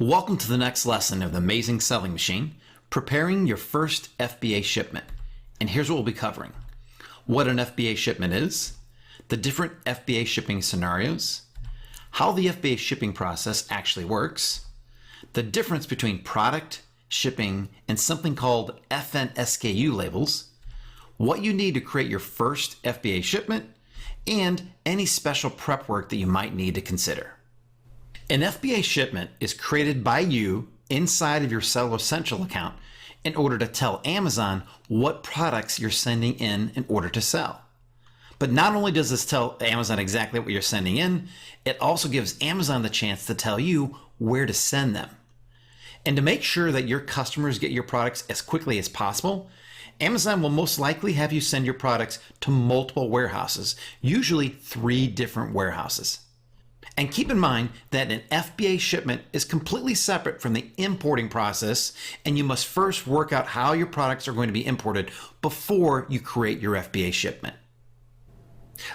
Welcome to the next lesson of the Amazing Selling Machine, preparing your first FBA shipment. And here's what we'll be covering: what an FBA shipment is, the different FBA shipping scenarios, how the FBA shipping process actually works, the difference between product, shipping, and something called FN/SKU labels, what you need to create your first FBA shipment, and any special prep work that you might need to consider. An FBA shipment is created by you inside of your Seller Central account in order to tell Amazon what products you're sending in order to sell. But not only does this tell Amazon exactly what you're sending in, it also gives Amazon the chance to tell you where to send them. And to make sure that your customers get your products as quickly as possible, Amazon will most likely have you send your products to multiple warehouses, usually 3 different warehouses. And keep in mind that an FBA shipment is completely separate from the importing process, and you must first work out how your products are going to be imported before you create your FBA shipment.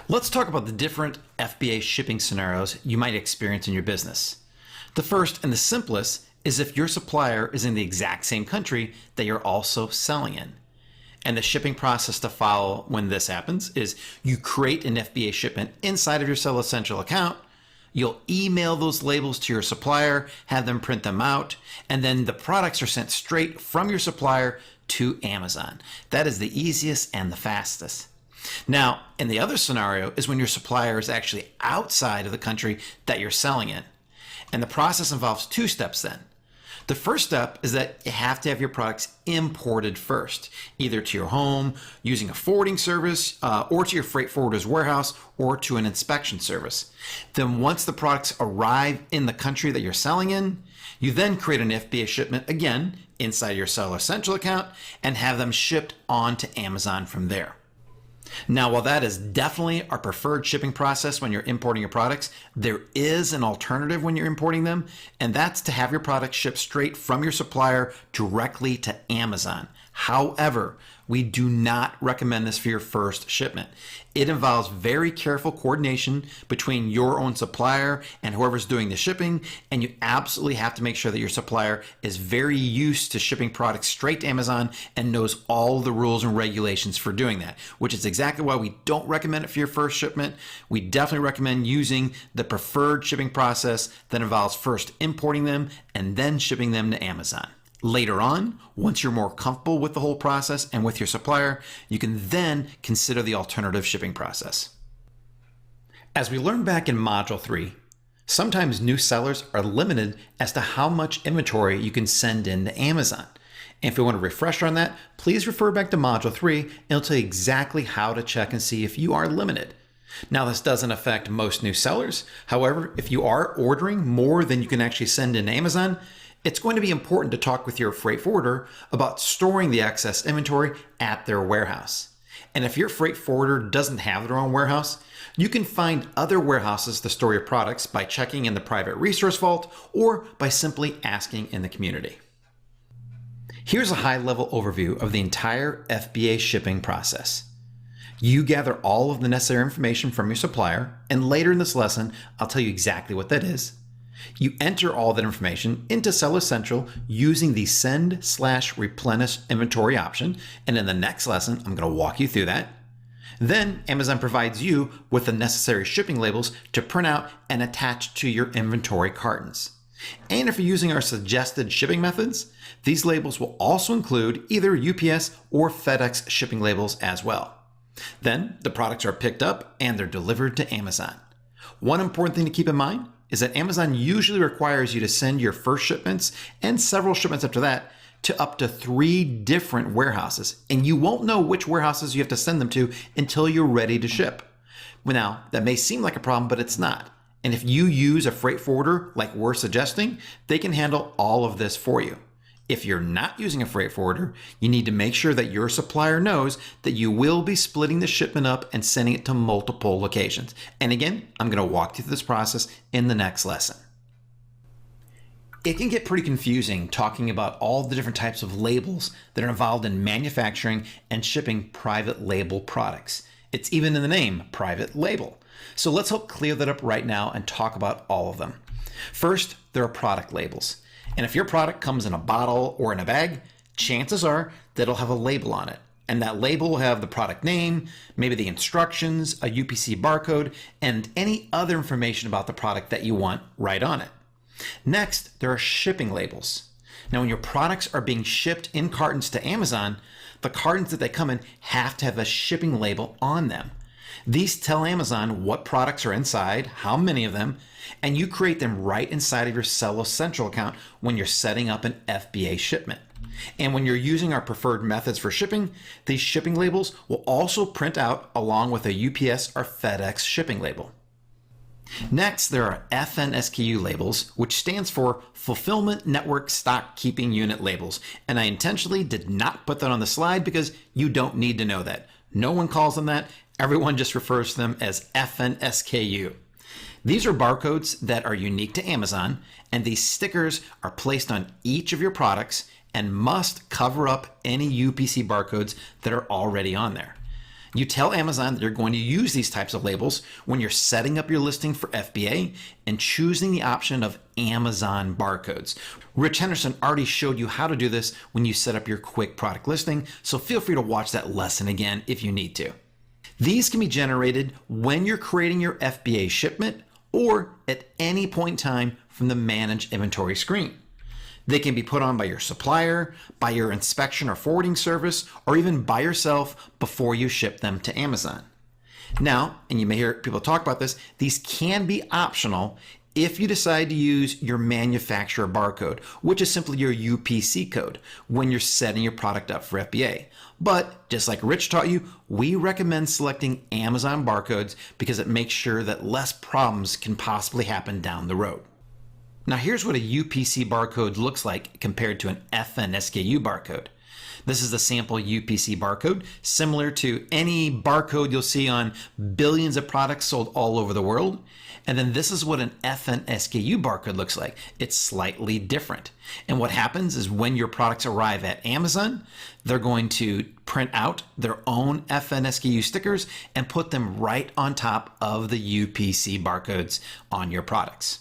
Let's talk about the different FBA shipping scenarios you might experience in your business. The first and the simplest is if your supplier is in the exact same country that you're also selling in. And the shipping process to follow when this happens is you create an FBA shipment inside of your Seller Central account. You'll email those labels to your supplier, have them print them out, and then the products are sent straight from your supplier to Amazon. That is the easiest and the fastest. Now, in the other scenario is when your supplier is actually outside of the country that you're selling in. And the process involves 2 steps then. The first step is that you have to have your products imported first, either to your home using a forwarding service or to your freight forwarder's warehouse or to an inspection service. Then once the products arrive in the country that you're selling in, you then create an FBA shipment again inside your Seller Central account and have them shipped on to Amazon from there. Now, while that is definitely our preferred shipping process when you're importing your products, there is an alternative when you're importing them, and that's to have your products shipped straight from your supplier directly to Amazon. However, we do not recommend this for your first shipment. It involves very careful coordination between your own supplier and whoever's doing the shipping, and you absolutely have to make sure that your supplier is very used to shipping products straight to Amazon and knows all the rules and regulations for doing that, which is exactly why we don't recommend it for your first shipment. We definitely recommend using the preferred shipping process that involves first importing them and then shipping them to Amazon. Later on, once you're more comfortable with the whole process and with your supplier, you can then consider the alternative shipping process. As we learned back in Module 3, sometimes new sellers are limited as to how much inventory you can send in to Amazon. And if you want a refresher on that, please refer back to Module 3 and it'll tell you exactly how to check and see if you are limited. Now, this doesn't affect most new sellers. However, if you are ordering more than you can actually send in Amazon, it's going to be important to talk with your freight forwarder about storing the excess inventory at their warehouse. And if your freight forwarder doesn't have their own warehouse, you can find other warehouses to store your products by checking in the private resource vault or by simply asking in the community. Here's a high-level overview of the entire FBA shipping process. You gather all of the necessary information from your supplier, and later in this lesson, I'll tell you exactly what that is. You enter all that information into Seller Central using the send/replenish inventory option, and in the next lesson, I'm going to walk you through that. Then Amazon provides you with the necessary shipping labels to print out and attach to your inventory cartons. And if you're using our suggested shipping methods, these labels will also include either UPS or FedEx shipping labels as well. Then the products are picked up and they're delivered to Amazon. One important thing to keep in mind is that Amazon usually requires you to send your first shipments and several shipments after that to up to 3 different warehouses, and you won't know which warehouses you have to send them to until you're ready to ship. Well, now, that may seem like a problem, but it's not. And if you use a freight forwarder like we're suggesting, they can handle all of this for you. If you're not using a freight forwarder, you need to make sure that your supplier knows that you will be splitting the shipment up and sending it to multiple locations. And again, I'm going to walk you through this process in the next lesson. It can get pretty confusing talking about all the different types of labels that are involved in manufacturing and shipping private label products. It's even in the name, private label. So let's help clear that up right now and talk about all of them. First, there are product labels. And if your product comes in a bottle or in a bag, chances are that it'll have a label on it. And that label will have the product name, maybe the instructions, a UPC barcode, and any other information about the product that you want right on it. Next, there are shipping labels. Now, when your products are being shipped in cartons to Amazon, the cartons that they come in have to have a shipping label on them. These tell Amazon what products are inside, how many of them, and you create them right inside of your Cello Central account when you're setting up an FBA shipment. And when you're using our preferred methods for shipping, these shipping labels will also print out along with a UPS or FedEx shipping label. Next, there are FNSKU labels, which stands for Fulfillment Network Stock Keeping Unit labels. And I intentionally did not put that on the slide because you don't need to know that. No one calls them that. Everyone just refers to them as FNSKU. These are barcodes that are unique to Amazon, and these stickers are placed on each of your products and must cover up any UPC barcodes that are already on there. You tell Amazon that you're going to use these types of labels when you're setting up your listing for FBA and choosing the option of Amazon barcodes. Rich Henderson already showed you how to do this when you set up your quick product listing, so feel free to watch that lesson again if you need to. These can be generated when you're creating your FBA shipment or at any point in time from the Manage Inventory screen. They can be put on by your supplier, by your inspection or forwarding service, or even by yourself before you ship them to Amazon. Now, and you may hear people talk about this, these can be optional if you decide to use your manufacturer barcode, which is simply your UPC code when you're setting your product up for FBA. But just like Rich taught you, we recommend selecting Amazon barcodes because it makes sure that less problems can possibly happen down the road. Now here's what a UPC barcode looks like compared to an FNSKU barcode. This is the sample UPC barcode, similar to any barcode you'll see on billions of products sold all over the world. And then this is what an FNSKU barcode looks like. It's slightly different. And what happens is when your products arrive at Amazon, they're going to print out their own FNSKU stickers and put them right on top of the UPC barcodes on your products.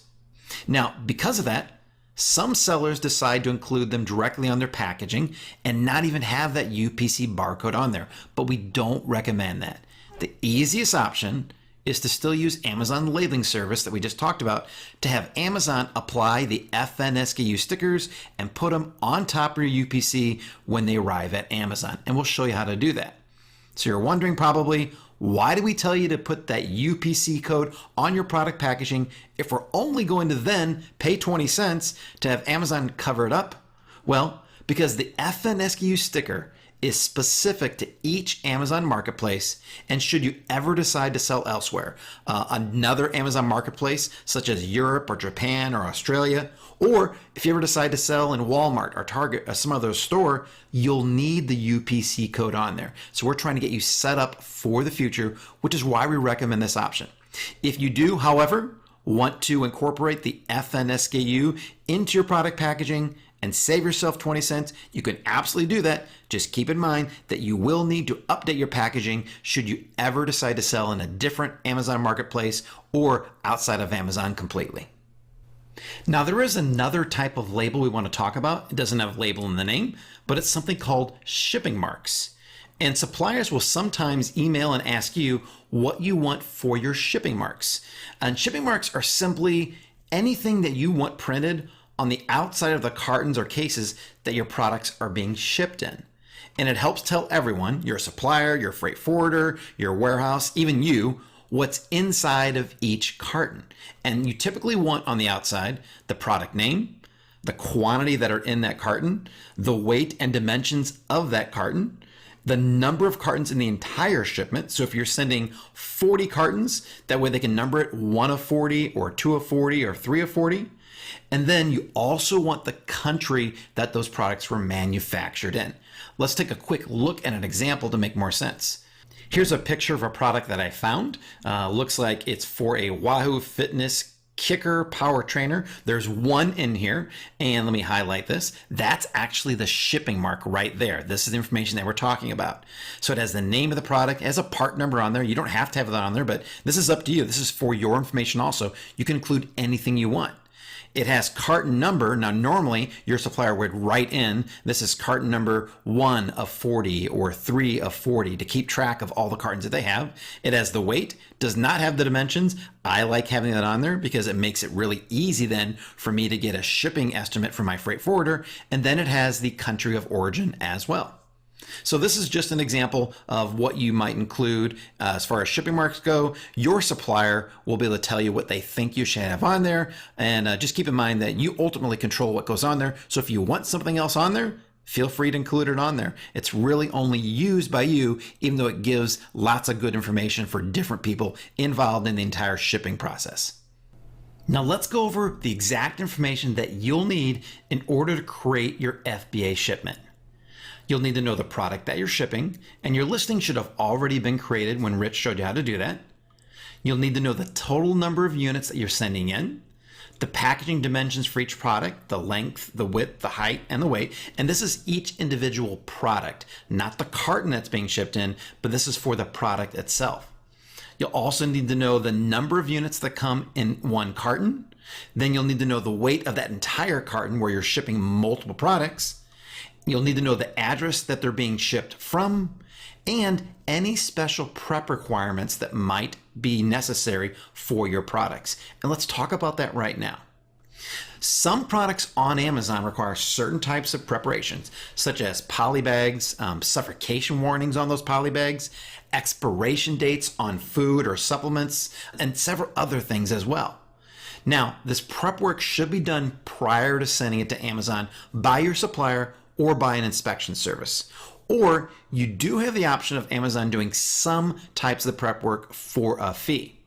Now, because of that, some sellers decide to include them directly on their packaging and not even have that UPC barcode on there, but we don't recommend that. The easiest option is to still use Amazon labeling service that we just talked about to have Amazon apply the FNSKU stickers and put them on top of your UPC when they arrive at Amazon. And we'll show you how to do that. So you're wondering probably, why do we tell you to put that UPC code on your product packaging if we're only going to then pay 20 cents to have Amazon cover it up? Well, because the FNSKU sticker is specific to each Amazon marketplace, and should you ever decide to sell elsewhere, another Amazon marketplace such as Europe or Japan or Australia, or if you ever decide to sell in Walmart or Target or some other store, you'll need the UPC code on there. So we're trying to get you set up for the future, which is why we recommend this option. If you do, however, want to incorporate the FNSKU into your product packaging and save yourself 20 cents, you can absolutely do that. Just keep in mind that you will need to update your packaging should you ever decide to sell in a different Amazon marketplace or outside of Amazon completely. Now, there is another type of label we want to talk about. It doesn't have a label in the name, but it's something called shipping marks. And suppliers will sometimes email and ask you what you want for your shipping marks. And shipping marks are simply anything that you want printed on the outside of the cartons or cases that your products are being shipped in. And it helps tell everyone, your supplier, your freight forwarder, your warehouse, even you, what's inside of each carton. And you typically want on the outside the product name, the quantity that are in that carton, the weight and dimensions of that carton, the number of cartons in the entire shipment. So if you're sending 40 cartons, that way they can number it 1 of 40 or 2 of 40 or 3 of 40. And then you also want the country that those products were manufactured in. Let's take a quick look at an example to make more sense. Here's a picture of a product that I found. Looks like it's for a Wahoo Fitness Kicker Power Trainer. There's one in here, and let me highlight this. That's actually the shipping mark right there. This is the information that we're talking about. So it has the name of the product, it has a part number on there. You don't have to have that on there, but this is up to you. This is for your information also. You can include anything you want. It has carton number. Now, normally your supplier would write in, this is carton number 1 of 40 or 3 of 40 to keep track of all the cartons that they have. It has the weight, does not have the dimensions. I like having that on there because it makes it really easy then for me to get a shipping estimate from my freight forwarder. And then it has the country of origin as well. So this is just an example of what you might include as far as shipping marks go. Your supplier will be able to tell you what they think you should have on there. And just keep in mind that you ultimately control what goes on there. So if you want something else on there, feel free to include it on there. It's really only used by you, even though it gives lots of good information for different people involved in the entire shipping process. Now let's go over the exact information that you'll need in order to create your FBA shipment. You'll need to know the product that you're shipping, and your listing should have already been created when Rich showed you how to do that. You'll need to know the total number of units that you're sending in, the packaging dimensions for each product, the length, the width, the height, and the weight. And this is each individual product, not the carton that's being shipped in, but this is for the product itself. You'll also need to know the number of units that come in one carton. Then you'll need to know the weight of that entire carton where you're shipping multiple products. You'll need to know the address that they're being shipped from and any special prep requirements that might be necessary for your products. And let's talk about that right now. Some products on Amazon require certain types of preparations, such as poly bags, suffocation warnings on those poly bags, expiration dates on food or supplements, and several other things as well. Now, this prep work should be done prior to sending it to Amazon by your supplier or by an inspection service. Or you do have the option of Amazon doing some types of the prep work for a fee.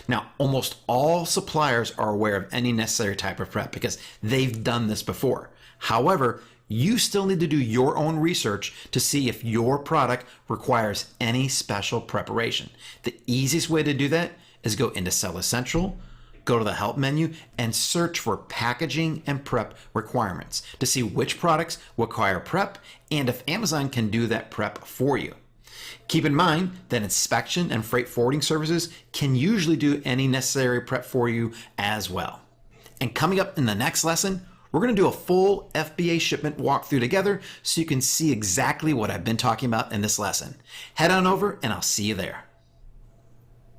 Now, almost all suppliers are aware of any necessary type of prep because they've done this before. However, you still need to do your own research to see if your product requires any special preparation. The easiest way to do that is go into Seller Central, go to the help menu and search for packaging and prep requirements to see which products require prep and if Amazon can do that prep for you. Keep in mind that inspection and freight forwarding services can usually do any necessary prep for you as well. And coming up in the next lesson, we're going to do a full FBA shipment walkthrough together so you can see exactly what I've been talking about in this lesson. Head on over and I'll see you there.